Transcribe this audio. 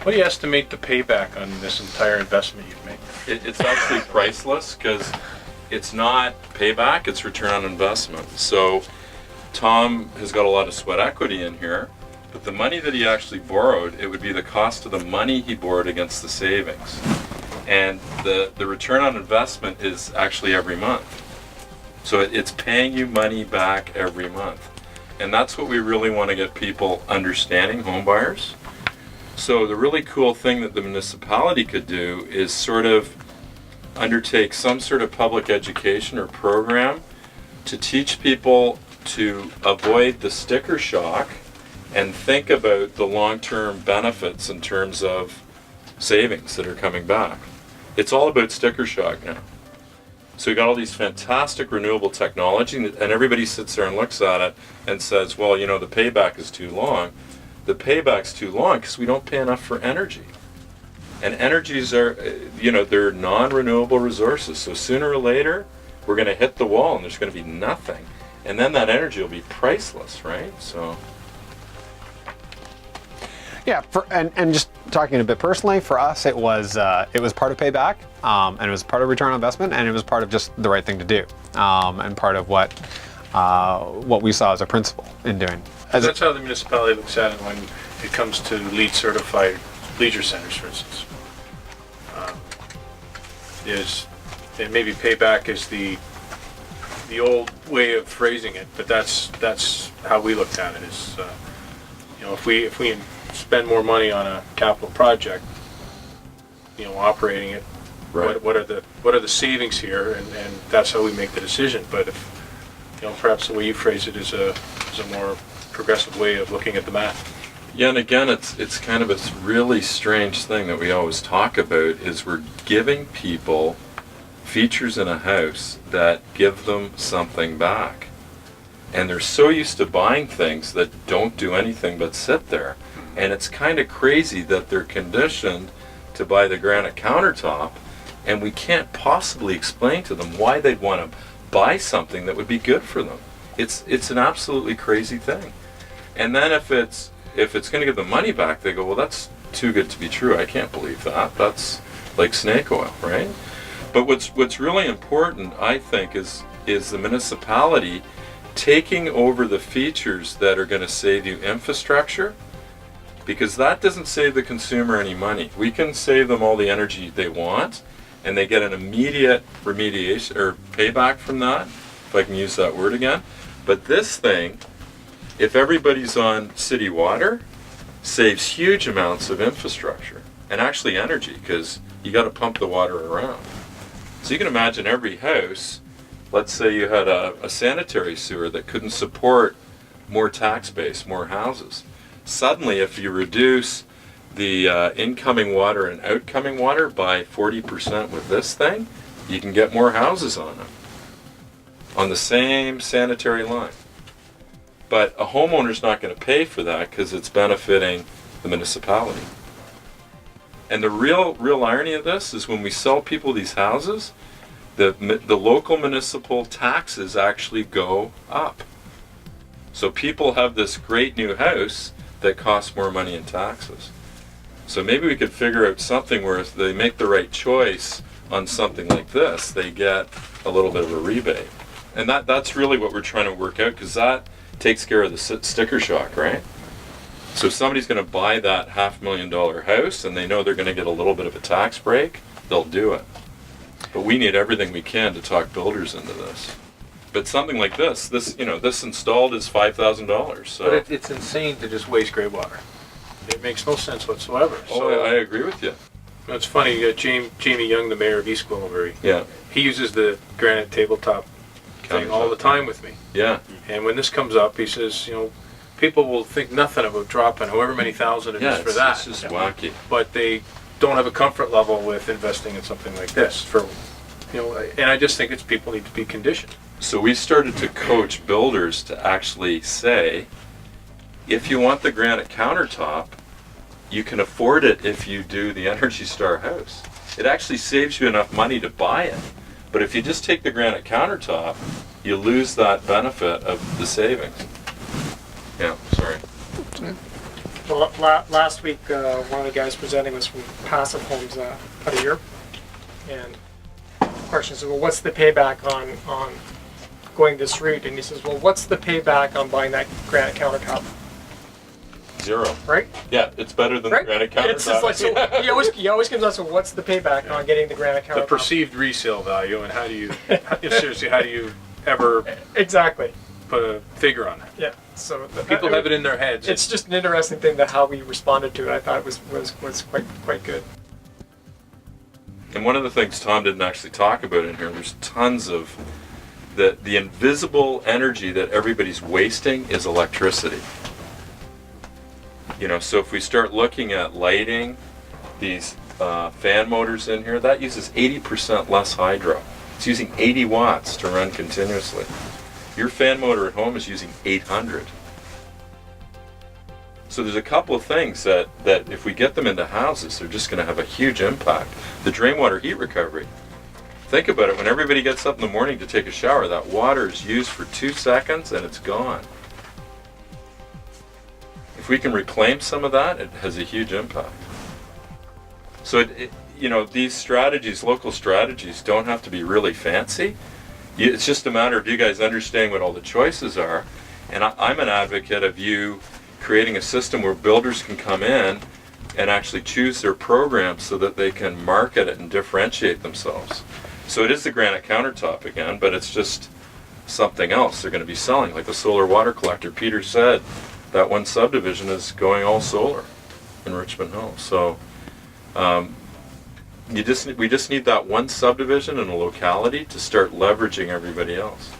What do you estimate the payback on this entire investment you've made? It's actually priceless because it's not payback, it's return on investment. So Tom has got a lot of sweat equity in here, but the money that he actually borrowed, it would be the cost of the money he borrowed against the savings. And the return on investment is actually every month. So it's paying you money back every month. And that's what we really want to get people understanding, home buyers. So the really cool thing that the municipality could do is sort of undertake some sort of public education or program to teach people to avoid the sticker shock and think about the long-term benefits in terms of savings that are coming back. It's all about sticker shock now. So we got all these fantastic renewable technology, and everybody sits there and looks at it and says, well, you know, the payback is too long. The payback's too long because we don't pay enough for energy. And energies are, you know, they're non-renewable resources. So sooner or later, we're going to hit the wall and there's going to be nothing. And then that energy will be priceless, right? So. Yeah, and just talking a bit personally, for us, it was part of payback, and it was part of return on investment, and it was part of just the right thing to do, and part of what we saw as a principle in doing. That's how the municipality looks at it when it comes to LEED certified leisure centers, for instance. And maybe payback is the old way of phrasing it, but that's how we looked at it. Is you know, if we spend more money on a capital project, you know, operating it, Right. what are the savings here, and that's how we make the decision. But if, you know, perhaps the way you phrase it is a more progressive way of looking at the math. Yeah, and again, it's kind of a really strange thing that we always talk about is we're giving people features in a house that give them something back. And they're so used to buying things that don't do anything but sit there. And it's kind of crazy that they're conditioned to buy the granite countertop, and we can't possibly explain to them why they'd want to buy something that would be good for them. It's an absolutely crazy thing. And then if it's going to give them money back, they go, well, that's too good to be true. I can't believe that. That's like snake oil, right? But what's really important, I think, is the municipality taking over the features that are going to save you infrastructure, because that doesn't save the consumer any money. We can save them all the energy they want, and they get an immediate remediation or payback from that, if I can use that word again. But this thing, if everybody's on city water, saves huge amounts of infrastructure and actually energy, because you got to pump the water around. So you can imagine every house, let's say you had a sanitary sewer that couldn't support more tax base, more houses. Suddenly, if you reduce the incoming water and outgoing water by 40% with this thing, you can get more houses on it, on the same sanitary line. But a homeowner's not going to pay for that because it's benefiting the municipality. And the real irony of this is when we sell people these houses, the local municipal taxes actually go up. So people have this great new house that costs more money in taxes. So maybe we could figure out something where if they make the right choice on something like this, they get a little bit of a rebate. And that's really what we're trying to work out, because that takes care of the sticker shock, right? So if somebody's going to buy that $500,000 house and they know they're going to get a little bit of a tax break, they'll do it. But we need everything we can to talk builders into this. But something like this installed is $5,000. So. But it's insane to just waste gray water. It makes no sense whatsoever. So I agree with you. It's funny, Jamie Young, the mayor of East Gwillimbury, yeah, he uses the granite tabletop thing all the time with me. Yeah. And when this comes up, he says, you know, people will think nothing about dropping however many thousand it is for that. It's just wacky. But they don't have a comfort level with investing in something like this. And I just think it's people need to be conditioned. So we started to coach builders to actually say, if you want the granite countertop, you can afford it if you do the Energy Star house. It actually saves you enough money to buy it. But if you just take the granite countertop, you lose that benefit of the savings. Yeah, sorry. Well, last week, one of the guys presenting was from Passive Homes out of Europe, and the question is, well, what's the payback on going this route? And he says, well, what's the payback on buying that granite countertop? 0. Right? Yeah, it's better than Right? the granite countertop. It's just like, so he always comes out, so what's the payback on getting the granite countertop? The perceived resale value, and how do you, seriously, how do you ever Exactly. put a figure on it? Yeah. So People have it in their heads. It's just an interesting thing that how we responded to it. I thought it was quite good. And one of the things Tom didn't actually talk about in here, there's tons of the invisible energy that everybody's wasting is electricity. You know, so if we start looking at lighting, these fan motors in here, that uses 80% less hydro. It's using 80 watts to run continuously. Your fan motor at home is using 800. So there's a couple of things that if we get them into houses, they're just going to have a huge impact. The drain water heat recovery. Think about it, when everybody gets up in the morning to take a shower, that water is used for 2 seconds and it's gone. If we can reclaim some of that, it has a huge impact. So you know, these strategies, local strategies, don't have to be really fancy. It's just a matter of you guys understanding what all the choices are. And I'm an advocate of you creating a system where builders can come in and actually choose their programs so that they can market it and differentiate themselves. So it is the granite countertop again, but it's just something else they're going to be selling, like the solar water collector. Peter said that one subdivision is going all solar in Richmond Hill. So we just need that one subdivision in a locality to start leveraging everybody else.